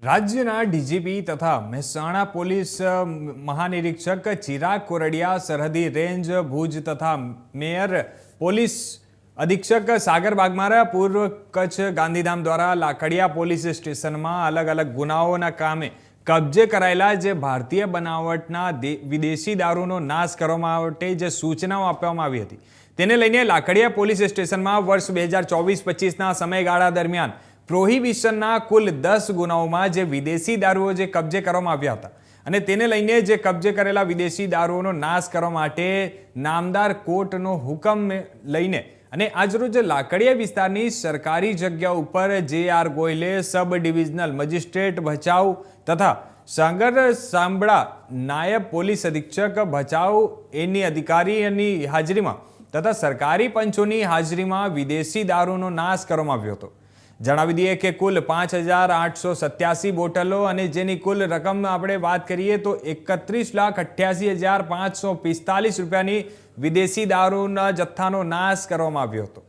રાજ્યના ડીજીપી તથા મહેસાણા પોલીસ મહાનિરીક્ષક ચિરાગ કોરડિયા, સરહદી રેન્જ ભુજ તથા મેયર પોલીસ અધિક્ષક સાગર બાગમારા, પૂર્વ કચ્છ ગાંધીધામ દ્વારા લાકડિયા પોલીસ સ્ટેશનમાં અલગ અલગ ગુનાઓના કામે કબજે કરાયેલા જે ભારતીય બનાવટના વિદેશી દારૂનો નાશ કરવા માટે જે સૂચનાઓ આપવામાં આવી હતી તેને લઈને લાકડિયા પોલીસ સ્ટેશનમાં વર્ષ 2024-25ના સમયગાળા દરમિયાન પ્રોહિબિશનના કુલ 10 ગુનાઓમાં જે વિદેશી દારૂઓ જે કબજે કરવામાં આવ્યા હતા અને તેને લઈને જે કબજે કરેલા વિદેશી દારૂઓનો નાશ કરવા માટે નામદાર કોર્ટનો હુકમ લઈને અને આજરોજ લાકડિયા વિસ્તારની સરકારી જગ્યા ઉપર જે.આર. ગોયલે, સબ ડિવિઝનલ મજિસ્ટ્રેટ ભચાઉ તથા સાગર સાંભળા, નાયબ પોલીસ અધિક્ષક ભચાઉ એની અધિકારીની હાજરીમાં તથા સરકારી પંચોની હાજરીમાં વિદેશી દારૂનો નાશ કરવામાં આવ્યો હતો। જણાવી દઈએ કે કુલ 5,887 બોટલો અને જેની કુલ રકમ આપણે વાત કરીએ તો 31,88,545 રૂપિયાની વિદેશી દારૂના જથ્થાનો નાશ કરવામાં આવ્યો હતો।